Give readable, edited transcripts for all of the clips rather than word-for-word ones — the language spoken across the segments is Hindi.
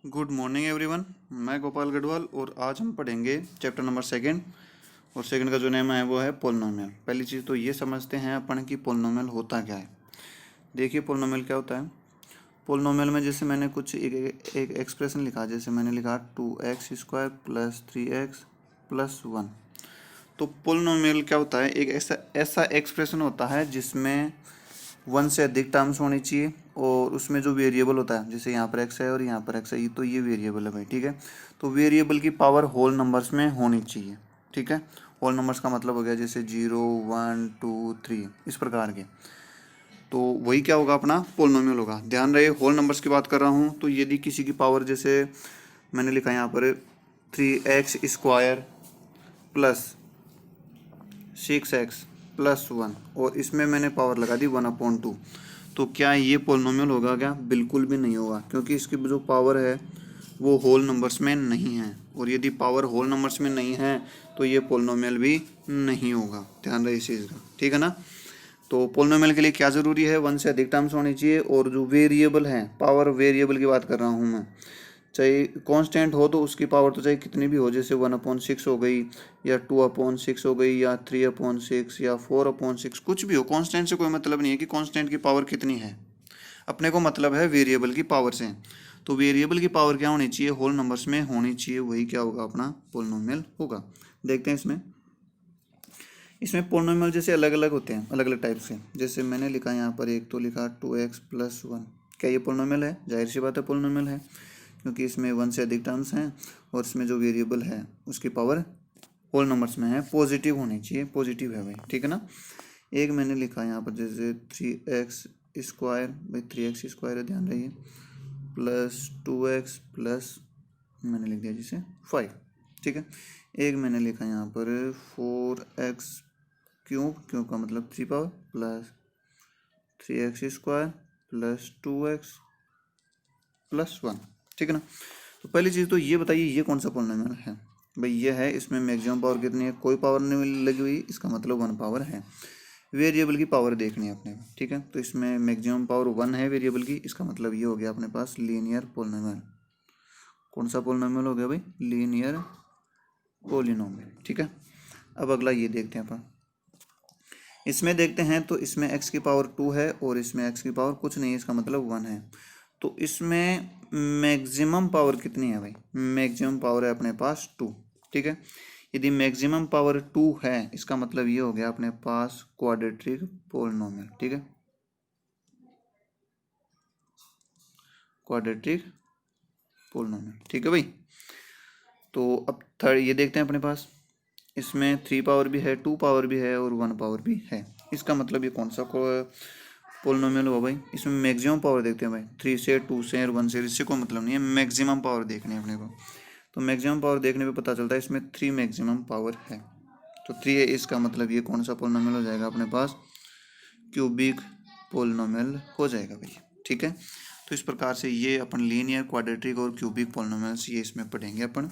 Good morning everyone. मैं गोपाल गढ़वाल और आज हम पढ़ेंगे चैप्टर नंबर सेकंड। और सेकंड का जो नेम है वो है पोलिनोमियल। पहली चीज़ तो ये समझते हैं अपन कि पोलिनोमियल होता क्या है। देखिए पोलिनोमियल क्या होता है। पोलिनोमियल में जैसे मैंने कुछ एक एक्सप्रेशन लिखा, जैसे मैंने लिखा 2x² + 3x + 1। तो पोलिनोमियल क्या होता है, एक ऐसा एक्सप्रेशन होता है जिसमें 1 से अधिक टर्म्स होनी चाहिए और उसमें जो वेरिएबल होता है, जैसे यहाँ पर x है और यहाँ पर x है, तो ये वेरिएबल है भाई, ठीक है। तो वेरिएबल की पावर होल नंबर्स में होनी चाहिए, ठीक है। होल नंबर्स का मतलब हो गया जैसे 0, 1, 2, 3 इस प्रकार के। तो वही क्या होगा, अपना पोलिनोमियल होगा। ध्यान रहे होल नंबर्स की बात कर रहा हूँ। तो यदि किसी की पावर, जैसे मैंने लिखा यहाँ पर 3x² + 6x + 1 और इसमें मैंने पावर लगा दी 1/2। तो क्या ये पोलिनोमियल होगा? क्या बिल्कुल भी नहीं होगा, क्योंकि इसकी जो पावर है वो होल नंबर्स में नहीं है। और यदि पावर होल नंबर्स में नहीं है तो ये पोलिनोमियल भी नहीं होगा। ध्यान रहे इस चीज़ का, ठीक है ना। तो पोलिनोमियल के लिए क्या ज़रूरी है, 1 से अधिक टर्म्स होनी चाहिए। और जो वेरिएबल है, पावर वेरिएबल की बात कर रहा हूँ मैं, चाहे कांस्टेंट हो तो उसकी पावर तो चाहे कितनी भी हो, जैसे 1/6 हो गई या 2/6 हो गई या 3/6 या 4/6, कुछ भी हो। कांस्टेंट से कोई मतलब नहीं है कि कांस्टेंट की पावर कितनी है, अपने को मतलब है वेरिएबल की पावर से। तो वेरिएबल की पावर क्या होनी चाहिए, होल नंबर्स में होनी चाहिए, वही क्या होगा, अपना पोलिनोमियल होगा। देखते हैं इसमें पोलिनोमियल जैसे अलग अलग होते हैं, अलग अलग टाइप से। जैसे मैंने लिखा यहाँ पर, एक तो लिखा 2x + 1। क्या ये पोलिनोमियल है? जाहिर सी बात है पोलिनोमियल है, क्योंकि इसमें 1 से अधिक टर्म्स हैं और इसमें जो वेरिएबल है उसकी पावर होल नंबर्स में है, पॉजिटिव होनी चाहिए, पॉजिटिव है भाई, ठीक है ना। एक मैंने लिखा यहाँ पर जैसे 3x², भाई 3x² है, ध्यान रहिए, + 2x + मैंने लिख दिया जैसे 5, ठीक है। एक मैंने लिखा यहाँ पर 4x³ क्यूब का मतलब 3 पावर + 3x² + 2x + 1, ठीक है ना। तो पहली चीज़ तो ये बताइए ये कौन सा पोलिनोमियल है भाई। ये है, इसमें मैक्सिमम पावर कितनी है, कोई पावर नहीं लगी हुई, इसका मतलब 1 पावर है। वेरिएबल की पावर देखनी है अपने को, ठीक है। तो इसमें मैक्सिमम पावर 1 है वेरिएबल की, इसका मतलब ये हो गया अपने पास लीनियर पोलिनोमियल। कौन सा पोलिनोमियल हो गया भाई? लीनियर पोलिनोमियल, ठीक है। अब अगला ये देखते हैं अपन। इसमें देखते हैं तो इसमें x की पावर 2 है और इसमें x की पावर कुछ नहीं है, इसका मतलब 1 है। तो इसमें मैक्सिमम पावर कितनी है भाई? मैक्सिमम पावर है अपने पास 2, ठीक है। यदि मैक्सिमम पावर 2 है, इसका मतलब ये हो गया अपने पास क्वाड्रेटिक पोलिनोमियल, ठीक है। क्वाड्रेटिक पोलिनोमियल, ठीक है भाई। तो अब थर्ड ये देखते हैं अपने पास। इसमें 3 पावर भी है, 2 पावर भी है और 1 पावर भी है। इसका मतलब ये कौन सा पोलिनोमियल हुआ भाई? इसमें मैक्सिमम पावर देखते हैं भाई, 3 से, 2 से और 1 से, इससे कोई मतलब नहीं है, मैक्सिमम पावर देखनी है अपने को। तो मैक्सिमम पावर देखने पे पता चलता है इसमें 3 मैक्सिमम पावर है। तो 3 है, इसका मतलब ये कौन सा पोलिनोमियल हो जाएगा अपने पास? क्यूबिक पोलिनोमियल हो जाएगा भाई, ठीक है। तो इस प्रकार से ये अपन लीनियर, क्वाड्रेटिक और क्यूबिक पोलिनोमियल्स ये इसमें पढ़ेंगे अपन।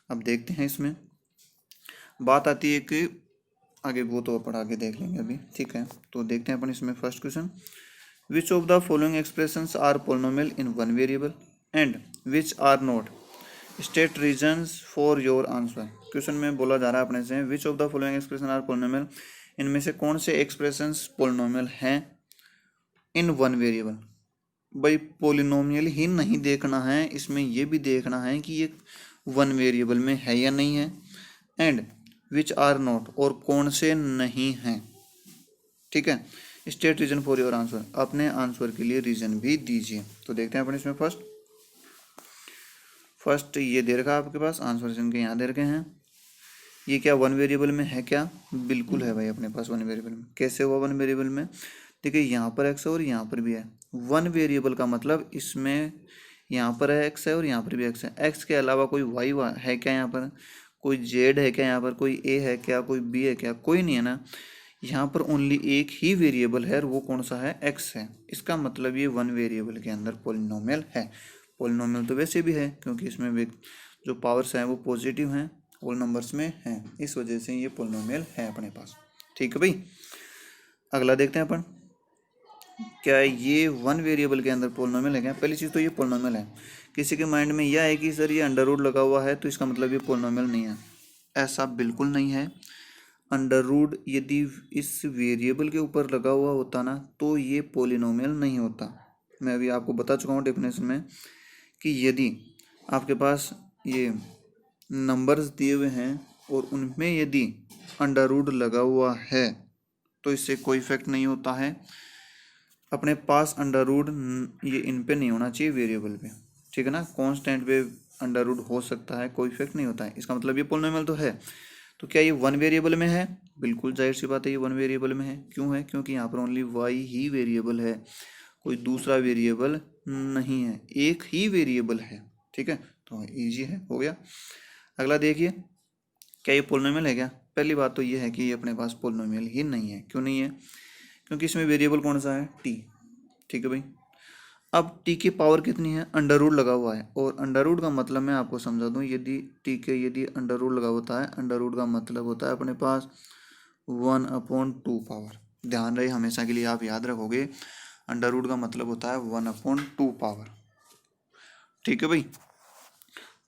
अब देखते हैं इसमें बात आती है कि आगे, वो तो अपन आगे देख लेंगे अभी, ठीक है। तो देखते हैं अपन इसमें first question, which of the following expressions are polynomial in one variable and which are not, state reasons for your answer. Question में बोला जा रहा है अपने से, which of the following expression are polynomial, इनमें से कौन से एक्सप्रेशंस पोलिनोमियल हैं इन वन वेरिएबल। भाई पोलिनोमियल ही नहीं देखना है, इसमें ये भी देखना है कि ये वन वेरिएबल में है या नहीं है, एंड विच आर नॉट, और कौन से नहीं हैं, ठीक है। State reason for your answer, अपने आंसर के लिए रीजन भी दीजिए। तो देखते हैं अपन इसमें फर्स्ट ये दे रखा है आपके पास, आंसर इनके यहाँ दे रखे हैं। ये क्या वन वेरिएबल में है? क्या बिल्कुल है भाई अपने पास वन वेरिएबल में। कैसे हुआ वन वेरिएबल में? देखिए यहाँ पर एक्स है और यहाँ पर भी है। वन वेरिएबल का मतलब इसमें यहाँ पर है एक्स है और यहाँ पर भी एक्स है। एक्स के अलावा कोई वाई है क्या यहाँ पर? कोई जेड है क्या यहाँ पर? कोई ए है क्या? कोई बी है क्या? कोई नहीं है ना। यहाँ पर ओनली एक ही वेरिएबल है और वो कौन सा है? एक्स है। इसका मतलब ये वन वेरिएबल के अंदर पोलिनोमियल है। पोलिनोमियल तो वैसे भी है क्योंकि इसमें जो पावर्स हैं वो पॉजिटिव हैं, होल नंबर्स में हैं, इस वजह से ये पोलिनोमियल है अपने पास, ठीक है भाई। अगला देखते हैं अपन, क्या ये वन वेरिएबल के अंदर पोलिनोमियल है क्या? पहली चीज़ तो ये पोलिनोमियल है। किसी के माइंड में यह है कि सर ये अंडर रूट लगा हुआ है तो इसका मतलब ये पोलिनोमियल नहीं है। ऐसा बिल्कुल नहीं है। अंडर रूट यदि इस वेरिएबल के ऊपर लगा हुआ होता ना तो ये पोलिनोमियल नहीं होता। मैं अभी आपको बता चुका हूँ डेफिनेशन में कि यदि आपके पास ये नंबर्स दिए हुए हैं और उनमें यदि अंडर रूट लगा हुआ है तो इससे कोई इफेक्ट नहीं होता है। अपने पास अंडर रूट ये इन पे नहीं होना चाहिए वेरिएबल पे, ठीक है ना। कांस्टेंट पे अंडर रूट हो सकता है, कोई इफेक्ट नहीं होता है। इसका मतलब ये पोलिनोमियल तो है। तो क्या ये वन वेरिएबल में है? बिल्कुल जाहिर सी बात है ये वन वेरिएबल में है। क्यों है? क्योंकि यहाँ पर ओनली वाई ही वेरिएबल है, कोई दूसरा वेरिएबल नहीं है, एक ही वेरिएबल है, ठीक है। तो ईजी है, हो गया। अगला देखिए, क्या ये पोलिनोमियल है क्या? पहली बात तो ये है कि ये अपने पास पोलिनोमियल ही नहीं है। क्यों नहीं है? क्योंकि इसमें वेरिएबल कौन सा है? टी, ठीक है भाई। अब टी की पावर कितनी है? अंडर रूट लगा हुआ है, और अंडर रूट का मतलब मैं आपको समझा दूं, यदि टी के यदि अंडर रूट लगा होता है, अंडर रूट का मतलब होता है अपने पास 1/2 पावर। ध्यान रहे, हमेशा के लिए आप याद रखोगे, अंडर रूट का मतलब होता है 1/2 पावर, ठीक है भाई।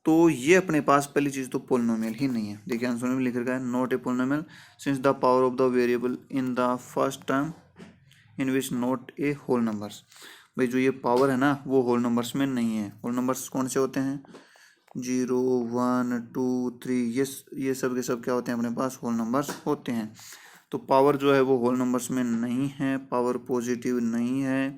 तो ये अपने पास पहली चीज़ तो पोलिनोमियल ही नहीं है। देखिए आंसर में लिख रखा है not a polynomial since the power of the variable in the first term in which not a whole numbers. भाई जो ये पावर है ना वो होल नंबर्स में नहीं है। होल नंबर्स कौन से होते हैं? 0, 1, 2, 3, ये सब के सब क्या होते हैं? अपने पास होल नंबर्स होते हैं। तो पावर जो है वो होल नंबर्स में नहीं है, पावर पॉजिटिव नहीं है।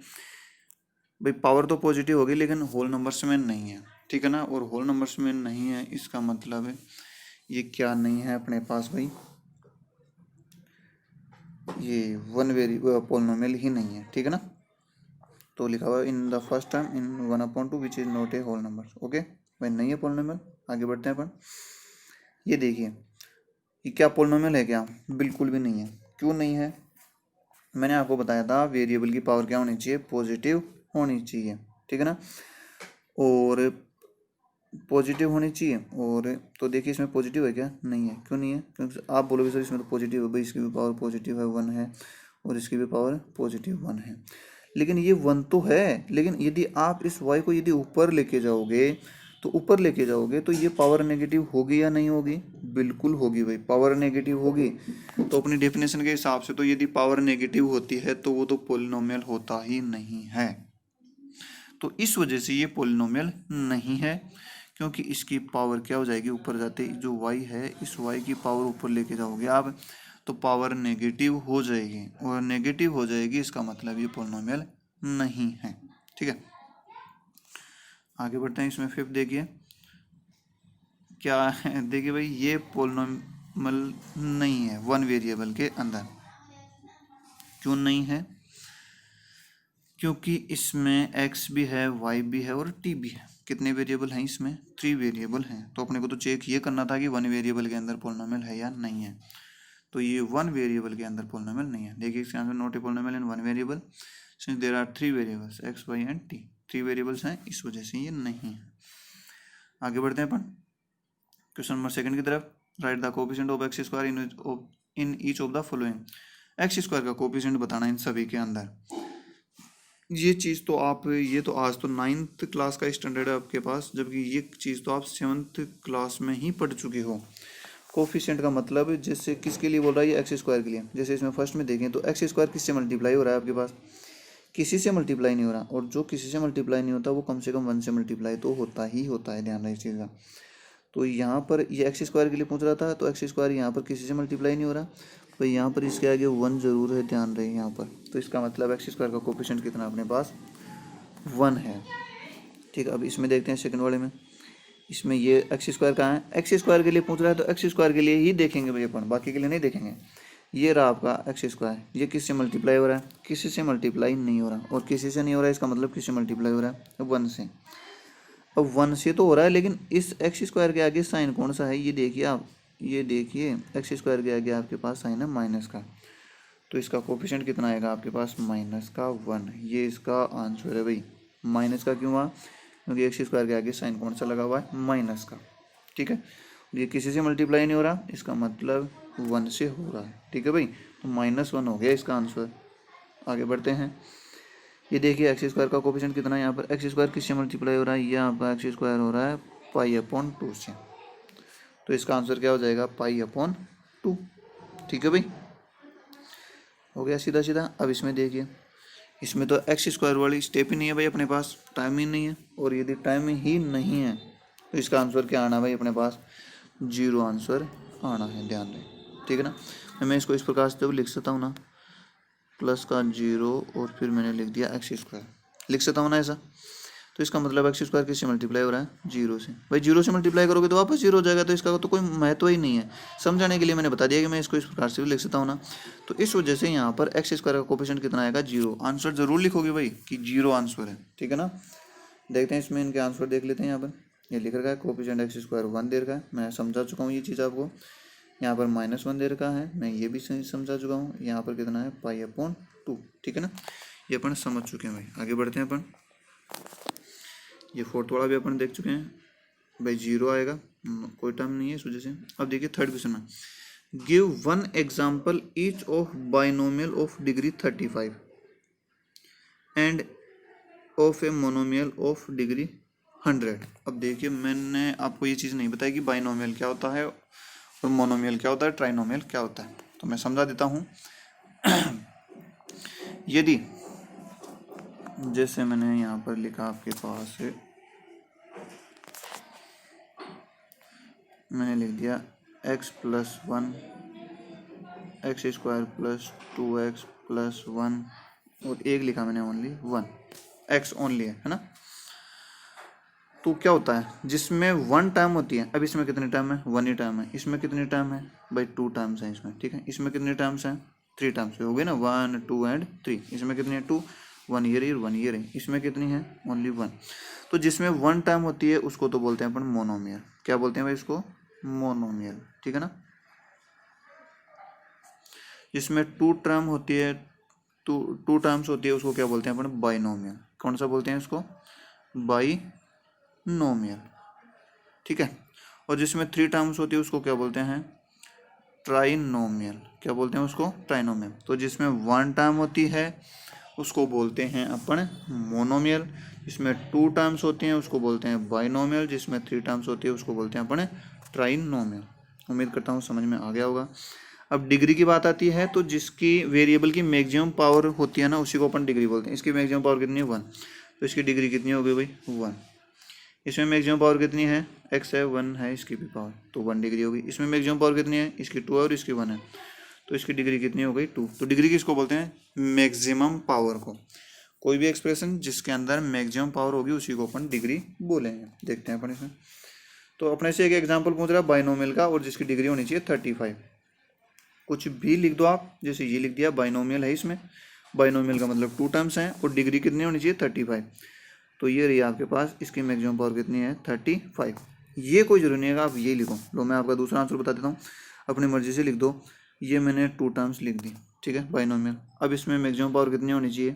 भाई पावर तो पॉजिटिव होगी लेकिन होल नंबर्स में नहीं है, ठीक है ना। और होल नंबर्स में नहीं है इसका मतलब है ये क्या नहीं है अपने पास भाई, ये वन पोलिनोमियल ही नहीं है, ठीक है ना। तो लिखा हुआ in the first term in 1/2 which is not a whole number. Okay भाई, नहीं है पोलिनोमियल। आगे बढ़ते हैं अपन। ये देखिए, ये क्या पोलिनोमियल है क्या? बिल्कुल भी नहीं है। क्यों नहीं है? मैंने आपको बताया था वेरिएबल की पावर क्या होनी चाहिए? पॉजिटिव होनी चाहिए, ठीक है ना। और पॉजिटिव होनी चाहिए। और तो देखिए इसमें पॉजिटिव है क्या? नहीं है। क्यों नहीं है? क्योंकि आप बोलोगे सर इसमें तो पॉजिटिव है। भाई इसकी भी पावर पॉजिटिव है 1 है, और इसकी भी पावर पॉजिटिव 1 है। लेकिन ये 1 तो है, लेकिन यदि आप इस y को यदि ऊपर लेके जाओगे तो ये पावर नेगेटिव होगी या नहीं होगी? बिल्कुल होगी भाई, पावर नेगेटिव होगी। तो अपनी डेफिनेशन के हिसाब से तो यदि पावर नेगेटिव होती है तो वो तो पोलिनोमियल होता ही नहीं है। तो इस वजह से ये पोलिनोमियल नहीं है, क्योंकि इसकी पावर क्या हो जाएगी? ऊपर जाते जो y है, इस y की पावर ऊपर लेके जाओगे आप तो पावर नेगेटिव हो जाएगी, और नेगेटिव हो जाएगी इसका मतलब ये पोलिनोमियल नहीं है, ठीक है। आगे बढ़ते हैं। इसमें फिफ्थ देखिए क्या है। देखिए भाई ये पोलिनोमियल नहीं है वन वेरिएबल के अंदर। क्यों नहीं है? क्योंकि इसमें x भी है, y भी है और t भी है। कितने वेरिएबल हैं इसमें? 3 वेरिएबल हैं। तो अपने को तो चेक ये करना था कि वन वेरिएबल के अंदर पोलिनोमियल है या नहीं है। तो ये वन वेरिएबल के अंदर पोलिनोमियल नहीं है। देखिए इसके answer not a polynomial in one variable since there are 3 variables x, y and t। 3 variables हैं, इस वजह से ये नहीं है। आगे बढ़ते हैं अपन क्वेश्चन नंबर सेकंड की तरफ। Right the coefficient of x square in each of the following. x square का कोएफिशिएंट बताना इन सभी के अंदर। ये चीज़ तो आप, ये तो आज तो 9th क्लास का स्टैंडर्ड है आपके पास, जबकि ये चीज़ तो आप 7th क्लास में ही पढ़ चुके हो। कोफिशिएंट का मतलब जैसे किसके लिए बोल रहा है? ये एक्स स्क्वायर के लिए। जैसे इसमें फर्स्ट में देखें तो एक्स स्क्वायर किससे मल्टीप्लाई हो रहा है? आपके पास किसी से मल्टीप्लाई नहीं हो रहा, और जो किसी से मल्टीप्लाई नहीं होता वो कम से कम 1 से मल्टीप्लाई तो होता ही होता है। ध्यान रहे इस चीज़ का। तो यहाँ पर ये एक्स स्क्वायर के लिए पूछ रहा था, तो एक्स स्क्वायर यहाँ पर किसी से मल्टीप्लाई नहीं हो रहा, तो यहाँ पर इसके आगे 1 जरूर है। ध्यान रहे यहाँ पर। तो इसका मतलब एक्स स्क्वायर का कोफिशिएंट कितना अपने पास? 1 है, ठीक है। अब इसमें देखते हैं सेकंड वाले में। इसमें ये एक्स स्क्वायर कहाँ है? एक्स स्क्वायर के लिए पूछ रहा है तो एक्स स्क्वायर के लिए ही देखेंगे भाई अपन, बाकी के लिए नहीं देखेंगे। ये रहा आपका एक्स स्क्वायर, ये किससे मल्टीप्लाई हो रहा है? किसी से मल्टीप्लाई नहीं हो रहा, और किसी से नहीं हो रहा है इसका मतलब किससे मल्टीप्लाई हो रहा है? 1 से। अब 1 से तो हो रहा है, लेकिन इस एक्स स्क्वायर के आगे साइन कौन सा है? ये देखिए आप, ये देखिए एक्स स्क्वायर के आगे आपके पास साइन है माइनस का, तो इसका कोफिशिएंट कितना आएगा आपके पास? -1। ये इसका आंसर है भाई। माइनस का क्यों हुआ? क्योंकि एक्स स्क्वायर के आगे साइन कौन सा लगा हुआ है? माइनस का, ठीक है। ये किसी से मल्टीप्लाई नहीं हो रहा, इसका मतलब 1 से हो रहा है, ठीक है भाई। तो -1 हो गया इसका आंसर। आगे बढ़ते हैं। ये देखिए एक्स स्क्वायर का कोफिशिएंट कितना है यहाँ पर, एक्स स्क्वायर किससे मल्टीप्लाई हो रहा है, ये आपका एक्स स्क्वायर हो रहा है पाई अपॉन 2 से। तो इसका आंसर क्या हो जाएगा, पाई अपॉन 2। ठीक है भाई, हो गया सीधा सीधा। अब इसमें देखिए, इसमें तो एक्स स्क्वायर वाली स्टेप ही नहीं है भाई अपने पास, टाइम ही नहीं है। और यदि टाइम ही नहीं है तो इसका आंसर क्या आना भाई अपने पास, 0 आंसर आना है, ध्यान दें। ठीक है ना, मैं इसको इस प्रकार से लिख सकता हूँ ना, प्लस का 0 और फिर मैंने लिख दिया एक्स स्क्वायर, लिख सकता हूँ ना ऐसा। तो इसका मतलब एक्स स्क्वायर किससे मल्टीप्लाई हो रहा है, 0 से। भाई 0 से मल्टीप्लाई करोगे तो वापस 0 हो जाएगा, तो इसका तो कोई महत्व ही नहीं है। समझाने के लिए मैंने बता दिया कि मैं इसको इस प्रकार से भी लिख सकता हूँ ना। तो इस वजह से यहाँ पर एक्स स्क्वायर का कोफिशिएंट कितना आएगा, 0। आंसर जरूर लिखोगे भाई कि 0 आंसर है। ठीक है ना, देखते हैं इसमें इनके आंसर देख लेते हैं। यहाँ पर ये लिख रखा है कोफिशिएंट एक्स स्क्वायर 1 दे रखा है, मैं समझा चुका हूँ ये चीज़ आपको। यहाँ पर -1 दे रखा है, मैं ये भी समझा चुका हूँ। यहाँ पर कितना है, पाई अपॉन 2। ठीक है ना, ये अपन समझ चुके हैं भाई। आगे बढ़ते हैं अपन, ये फोर्थ वाला भी अपन देख चुके हैं भाई, 0 आएगा, कोई टर्म नहीं है इस वजह से। अब देखिए थर्ड क्वेश्चन में, give one example each of binomial of degree 35 end of a monomial of degree 100। अब देखिए मैंने आपको ये चीज़ नहीं बताई कि बाइनोमियल क्या होता है और मोनोमियल क्या होता है, ट्राइनोमियल क्या होता है। तो मैं समझा देता हूँ। यदि जैसे मैंने यहाँ पर लिखा आपके पास है, मैंने लिख दिया x+1 x square plus 2x plus 1 और एक लिखा मैंने ओनली 1, x ओनली है ना। तो क्या होता है, जिसमें 1 टर्म होती है, अब इसमें कितने टर्म है, 1 ही टर्म है। इसमें कितने टर्म है भाई, 2 टर्म्स हैं इसमें। ठीक है, इसमें कितने टर्म्स हैं, 3 टर्म्स हो गए ना, 1 2 एंड 3। इसमें कितनी है, 2, 1 ईयर और 1 ईयर है। इसमें कितनी है, ओनली 1। तो जिसमें 1 टर्म होती है उसको तो बोलते हैं अपन मोनोमियल। क्या बोलते हैं भाई इसको, मोनोमियल। ठीक है ना, जिसमें 2 टर्म होती है, टू टर्म्स होती है, उसको क्या बोलते हैं अपन, बाइनोमियल। कौन सा बोलते हैं इसको, बाइनोमियल। ठीक है, और जिसमें 3 टर्म्स होती है उसको क्या बोलते हैं, ट्राइनोमियल। क्या बोलते हैं उसको, ट्राइनोमियल। तो जिसमें 1 टर्म होती है उसको बोलते हैं अपन मोनोमियल, जिसमें 2 टर्म्स होती हैं उसको बोलते हैं बाइनोमियल, जिसमें 3 टर्म्स होती है उसको बोलते हैं अपन ट्राइनोमियल। उम्मीद करता हूँ समझ में आ गया होगा। अब डिग्री की बात आती है, तो जिसकी वेरिएबल की मैक्सिमम पावर होती है ना, उसी को अपन डिग्री बोलते हैं। इसकी मैक्सिमम पावर कितनी है, 1, तो इसकी डिग्री कितनी होगी भाई, 1। इसमें मैक्सिमम पावर कितनी है, x है, 1 है इसकी भी पावर, तो 1 डिग्री होगी। इसमें मैक्सिमम पावर कितनी है, इसकी 2 है और इसकी 1 है, तो इसकी डिग्री कितनी हो गई, 2। तो डिग्री किसको बोलते हैं, मैक्सिमम पावर को। कोई भी एक्सप्रेशन जिसके अंदर मैक्सिमम पावर होगी उसी को अपन डिग्री बोलेंगे। देखते हैं अपन इसमें। तो अपने से एक एग्जाम्पल पूछ रहा है बाइनोमियल का, और जिसकी डिग्री होनी चाहिए 35। कुछ भी लिख दो आप, जैसे ये लिख दिया बाइनोमियल है, इसमें बाइनोमियल का मतलब 2 टर्म्स हैं और डिग्री कितनी होनी चाहिए, 35। तो ये रही आपके पास, इसकी मैक्सिमम पावर कितनी है, 35। ये कोई जरूरी नहीं है आप ये लिखो। लो मैं आपका दूसरा आंसर बता देता हूँ, अपनी मर्जी से लिख दो। ये मैंने 2 टर्म्स लिख दी, ठीक है, बाइनोमियल। अब इसमें मैक्सिमम पावर कितनी होनी चाहिए,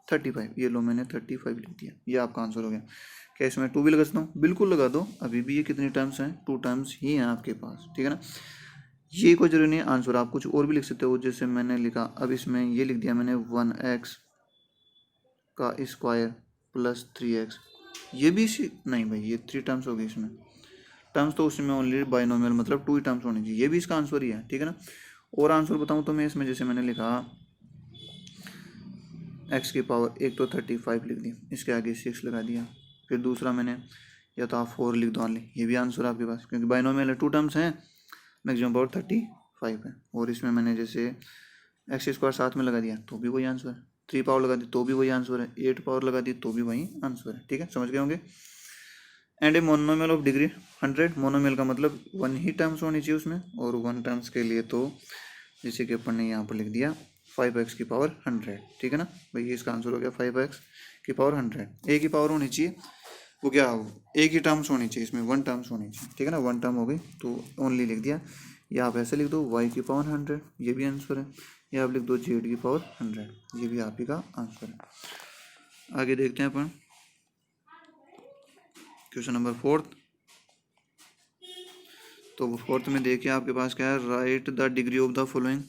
35। ये लो मैंने 35 लिख दिया, ये आपका आंसर हो गया। क्या इसमें 2 भी लगा सकता हूँ, बिल्कुल लगा दो। अभी भी ये कितने टर्म्स हैं, 2 टर्म्स ही हैं आपके पास। ठीक है ना, ये कोई जरूरी नहीं है आंसर, आप कुछ और भी लिख सकते हो, जैसे मैंने लिखा। अब इसमें ये लिख दिया मैंने 1x का स्क्वायर प्लस 3x। ये भी इसी नहीं भाई, ये 3 टर्म्स हो गई इसमें। टर्म्स तो उसमें ओनली बाइनोमियल मतलब 2 ही टर्म्स होनी चाहिए, ये भी इसका आंसर ही है। ठीक है ना, और आंसर बताऊँ तो मैं इसमें, जैसे मैंने लिखा x की पावर, एक तो 35 लिख दी, इसके आगे 6 लगा दिया। फिर दूसरा मैंने, या तो आप 4 लिख दो ओनली, ये भी आंसर आपके पास, क्योंकि बाइनोमियल है, 2 टर्म्स हैं, मैक्सिमम पावर 35 है। और इसमें मैंने जैसे एक्स स्क्वायर साथ में लगा दिया तो भी वही आंसर है, 3 पावर लगा दी तो भी वही आंसर है, 8 पावर लगा दी तो भी वही आंसर है। ठीक है, समझ गए होंगे। And a monomial of degree 100, monomial का मतलब 1 ही टर्म्स होनी चाहिए उसमें, और 1 टर्म्स के लिए तो जैसे कि अपन ने यहाँ पर लिख दिया 5x की पावर 100। ठीक है ना भाई, इसका आंसर हो गया 5x की पावर 100। एक ही पावर होनी चाहिए, वो क्या, एक ही टर्म्स होनी चाहिए, इसमें 1 टर्म्स होनी चाहिए। ठीक है ना, 1 टर्म हो गई तो ओनली लिख दिया। या आप ऐसे लिख दो y की पावर 100, ये भी आंसर है। या आप लिख दो z की पावर 100, ये भी आप ही का आंसर है। आगे देखते हैं अपन क्वेश्चन नंबर 4। तो 4 में देखिए आपके पास क्या है, right the degree of the following.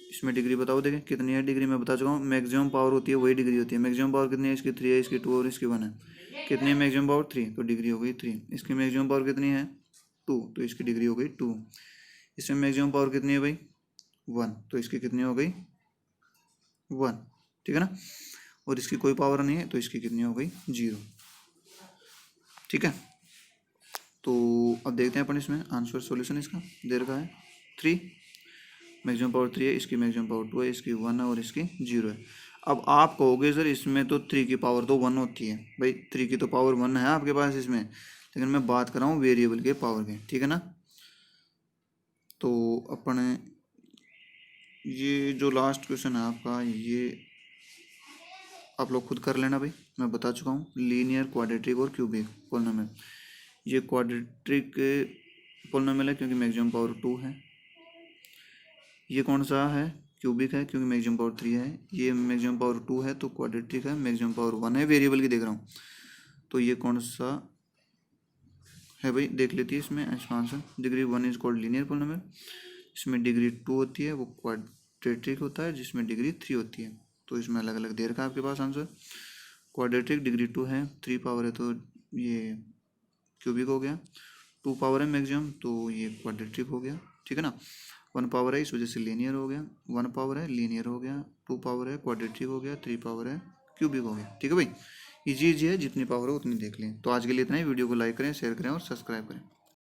इसमें डिग्री बताओ, देखें कितनी है डिग्री, मैं बता चुका हूँ। मैक्सिमम पावर होती है वही डिग्री होती है। मैक्सिमम पावर कितनी है, इसकी 3 है, इसकी 2 और इसकी 1 है। कितनी है मैक्सिमम पावर, 3, तो डिग्री हो गई 3। इसकी मैक्सिमम पावर कितनी है, 2, तो इसकी डिग्री हो गई 2। इसमें मैक्सिमम पावर कितनी है भाई, 1, तो इसकी कितनी हो गई 1, ठीक है ना। और इसकी कोई पावर नहीं है तो इसकी कितनी हो गई 0, ठीक है। तो अब देखते हैं अपन इसमें आंसर सॉल्यूशन इसका दे रखा है 3, मैक्सिमम पावर 3 है, इसकी मैक्सिमम पावर 2 है, इसकी 1 है और इसकी 0 है। अब आप कहोगे सर इसमें तो 3 की पावर तो 1 होती है, भाई 3 की तो पावर 1 है आपके पास इसमें, लेकिन मैं बात कर रहा हूँ वेरिएबल के पावर के, ठीक है ना। तो अपन ये जो लास्ट क्वेश्चन है आपका, ये आप लोग खुद कर लेना भाई, मैं बता चुका हूँ। लीनियर, क्वाड्रेटिक और क्यूबिक पोलिनोमियल। ये क्वाड्रेटिक पोलिनोमियल है क्योंकि मैक्सिमम पावर 2 है। ये कौन सा है, क्यूबिक है क्योंकि मैक्सिमम पावर 3 है। ये मैक्सिमम पावर 2 है तो क्वाड्रेटिक है, मैक्सिमम पावर 1 है, वेरिएबल की देख रहा हूँ। तो ये कौन सा है भाई, देख लेती है इसमें expansion. Degree 1 is called linear polynomial, इसमें डिग्री 2 होती है वो क्वाड्रेटिक होता है, जिसमें डिग्री 3 होती है। तो इसमें अलग अलग दे रखा है आपके पास आंसर। क्वाड्रेटिक डिग्री 2 है, 3 पावर है तो ये क्यूबिक हो गया, 2 पावर है मैक्सिमम तो ये क्वाड्रेटिक हो गया, ठीक है ना। 1 पावर है इस वजह से लीनियर हो गया, 1 पावर है लीनियर हो गया, 2 पावर है क्वाड्रेटिक हो गया, 3 पावर है क्यूबिक हो गया, ठीक है भाई। इजी है, जितनी पावर हो उतनी देख लें। तो आज के लिए इतना ही। वीडियो को लाइक करें, शेयर करें और सब्सक्राइब करें।